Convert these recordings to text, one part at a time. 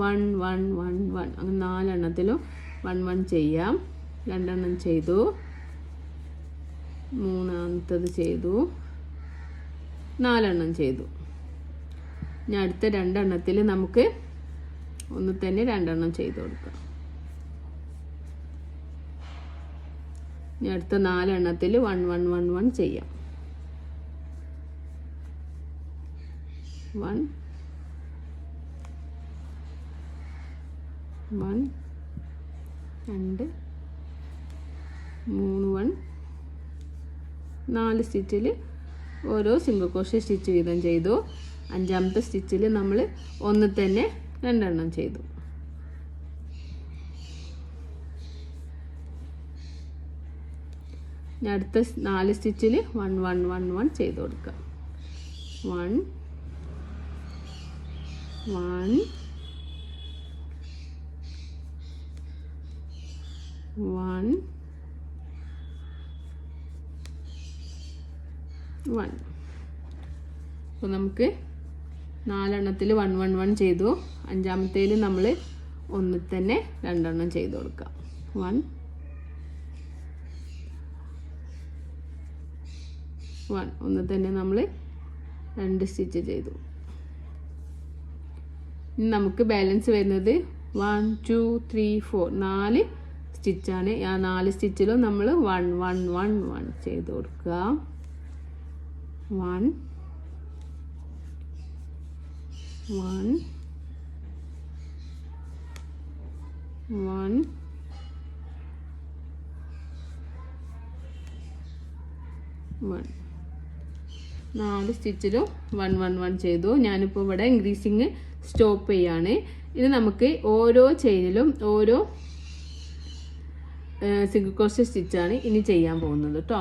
1 1 1 1 അങ്ങനെ 4 എണ്ണത്തിലും 1 1 ചെയ്യാം. 2 എണ്ണം ചെയ്തു, മൂന്നാമത്തത് ചെയ്തു, 4 എണ്ണം ചെയ്തു. ഇനി അടുത്ത 2 എണ്ണത്തിൽ നമുക്ക് ഒന്ന് തന്നെ 2 എണ്ണം ചെയ്ത് കൊടുക്കാം. ഇനി അടുത്ത 4 എണ്ണത്തിൽ 1 1 1 1 ചെയ്യാം. 1 1 2 3 1 4 സ്റ്റിച്ചിൽ ഓരോ സിംഗിൾ ക്രോഷ്യ സ്റ്റിച്ച് വീതം ചെയ്തു. 5ാമത്തെ സ്റ്റിച്ചിൽ നമ്മൾ ഒന്ന് തന്നെ 2 എണ്ണം ചെയ്തു. ഇനി അടുത്ത 4 സ്റ്റിച്ചിൽ 1 1 1 1 ചെയ്ത് കൊടുക്കാം. 1 1 1 1. അപ്പോൾ നമുക്ക് 4 എണ്ണത്തിൽ 1 1 1 ചെയ്തു. 5ാമത്തേൽ നമ്മൾ ഒന്ന് തന്നെ 2 എണ്ണം ചെയ്ത് കൊടുക്കാം. 1 1 ഒന്ന് തന്നെ നമ്മൾ 2 സ്റ്റിച്ച് ചെയ്തു. ഇനി നമുക്ക് ബാലൻസ് വരുന്നത് 1 2 3 4 4 സ്റ്റിച്ചാണ്. ആ 4 സ്റ്റിച്ചിലും നമ്മൾ 1 1 1 1 ചെയ്ത് കൊടുക്കുക. 1 1 1 1 4 സ്റ്റിച്ചിലും 1 1 1 ചെയ്തു. ഞാനിപ്പോൾ ഇവിടെ ഇൻക്രീസിങ് സ്റ്റോപ്പ് ചെയ്യാണ്. ഇനി നമുക്ക് ഓരോ ചെയിനിലും ഓരോ സിംഗിൾ ക്രോഷ്യ സ്റ്റിച്ചാണ് ഇനി ചെയ്യാൻ പോകുന്നത് കേട്ടോ.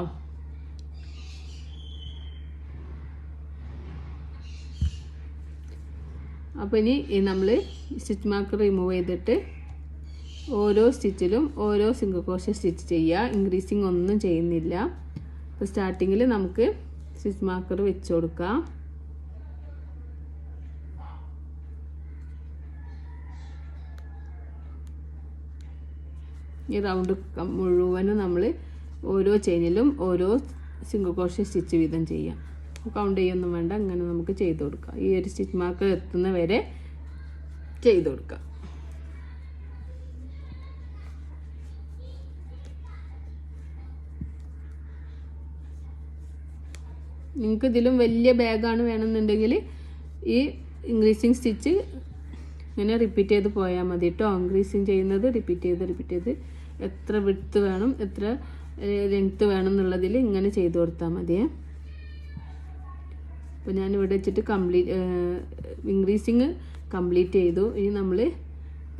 അപ്പോൾ ഇനി നമ്മൾ സ്റ്റിച്ച് മാർക്ക് റിമൂവ് ചെയ്തിട്ട് ഓരോ സ്റ്റിച്ചിലും ഓരോ സിംഗിൾ ക്രോഷ്യ സ്റ്റിച്ച് ചെയ്യുക. ഇൻക്രീസിങ് ഒന്നും ചെയ്യുന്നില്ല. അപ്പോൾ സ്റ്റാർട്ടിങ്ങിൽ നമുക്ക് സ്റ്റിച്ച് മാർക്കർ വെച്ച് കൊടുക്കാം. ഈ റൗണ്ട് മുഴുവനും നമ്മൾ ഓരോ ചെയിനിലും ഓരോ സിംഗിൾ ക്രോഷ്യ സ്റ്റിച്ച് വീതം ചെയ്യാം. കൗണ്ട് ചെയ്യൊന്നും വേണ്ട, അങ്ങനെ നമുക്ക് ചെയ്ത് കൊടുക്കാം. ഈ ഒരു സ്റ്റിച്ച് മാർക്ക് എത്തുന്ന വരെ ചെയ്ത് കൊടുക്കാം. നിങ്ങൾക്ക് ഇതിലും വലിയ ബാഗാണ് വേണമെന്നുണ്ടെങ്കിൽ ഈ ഇൻക്രീസിങ് സ്റ്റിച്ച് ഇങ്ങനെ റിപ്പീറ്റ് ചെയ്ത് പോയാൽ മതി കേട്ടോ. ഇൻക്രീസിങ് ചെയ്യുന്നത് റിപ്പീറ്റ് ചെയ്ത് എത്ര വിഡ്ത്ത് വേണം എത്ര ലെങ്ത്ത് വേണം എന്നുള്ളതിൽ ഇങ്ങനെ ചെയ്ത് കൊടുത്താൽ മതിയേ. അപ്പോൾ ഞാൻ ഇവിടെ വെച്ചിട്ട് ഇൻക്രീസിങ് കംപ്ലീറ്റ് ചെയ്തു. ഇനി നമ്മൾ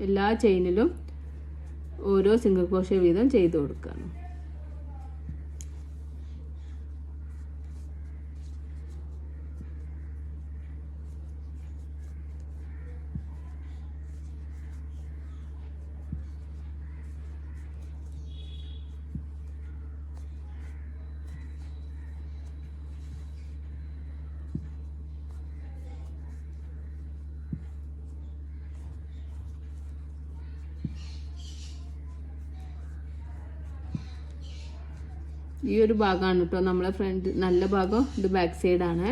എല്ലാ ചെയിനിലും ഓരോ സിംഗിൾ ക്രോഷ്യ വീതം ചെയ്ത് കൊടുക്കുകയാണ്. ഈ ഒരു ഭാഗമാണ് കേട്ടോ നമ്മളെ ഫ്രണ്ട് നല്ല ഭാഗം. ഇത് ബാക്ക് സൈഡാണ്.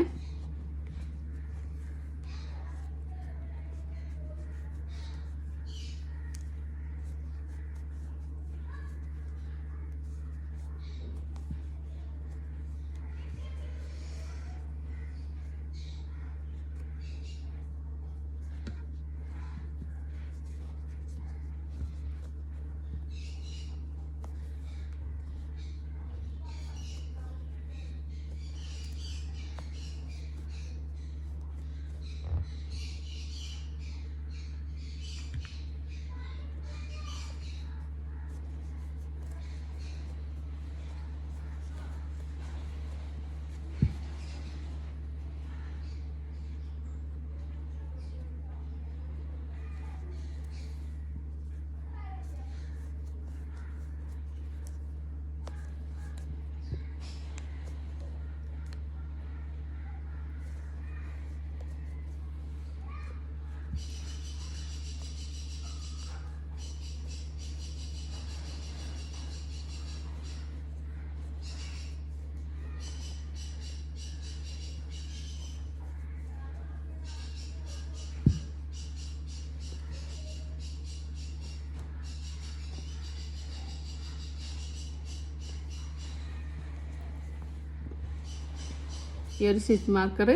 ഈ ഒരു സ്റ്റിച്ച് മാർക്കർ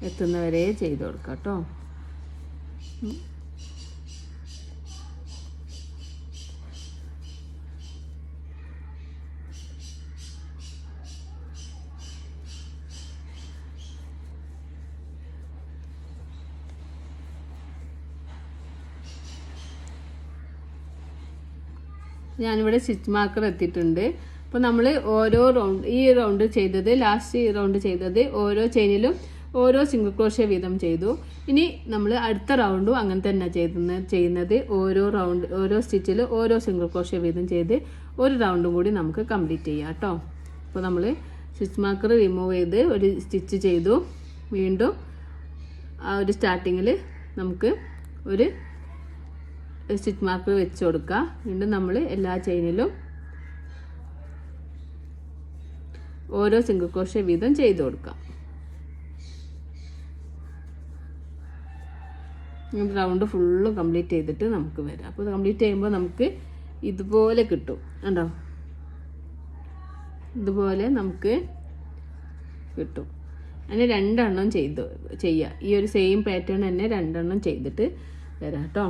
എത്തുന്നവരെ ചെയ്ത് കൊടുക്കാം കേട്ടോ. ഞാനിവിടെ സ്റ്റിച്ച് മാർക്കർ എത്തിയിട്ടുണ്ട്. അപ്പോൾ നമ്മൾ ഓരോ റൗണ്ട്, ഈ റൗണ്ട് ചെയ്തത്, ലാസ്റ്റ് റൗണ്ട് ചെയ്തത് ഓരോ ചെയിനിലും ഓരോ സിംഗിൾ ക്രോഷ്യ വീതം ചെയ്തു. ഇനി നമ്മൾ അടുത്ത റൗണ്ടും അങ്ങനെ തന്നെ ചെയ്യുന്നത് ഓരോ സ്റ്റിച്ചിൽ ഓരോ സിംഗിൾ ക്രോഷ്യ വീതം ചെയ്ത് ഒരു റൗണ്ടും കൂടി നമുക്ക് കംപ്ലീറ്റ് ചെയ്യാം കേട്ടോ. അപ്പോൾ നമ്മൾ സ്റ്റിച്ച് മാർക്കർ റിമൂവ് ചെയ്ത് ഒരു സ്റ്റിച്ച് ചെയ്തു. വീണ്ടും ആ ഒരു സ്റ്റാർട്ടിങ്ങിൽ നമുക്ക് ഒരു സ്റ്റിച്ച് മാർക്കർ വെച്ച് കൊടുക്കുക. വീണ്ടും നമ്മൾ എല്ലാ ചെയിനിലും ഓരോ സിംഗിൾ ക്രോഷ്യ വീതം ചെയ്ത് കൊടുക്കാം. റൗണ്ട് ഫുള്ള് കംപ്ലീറ്റ് ചെയ്തിട്ട് നമുക്ക് വരാം. അപ്പോൾ കംപ്ലീറ്റ് ചെയ്യുമ്പോൾ നമുക്ക് ഇതുപോലെ കിട്ടും. കണ്ടോ, ഇതുപോലെ നമുക്ക് കിട്ടും. അതിന് 2 എണ്ണം ചെയ്യുക. ഈ ഒരു സെയിം പാറ്റേൺ തന്നെ 2 എണ്ണം ചെയ്തിട്ട് വരാം കേട്ടോ.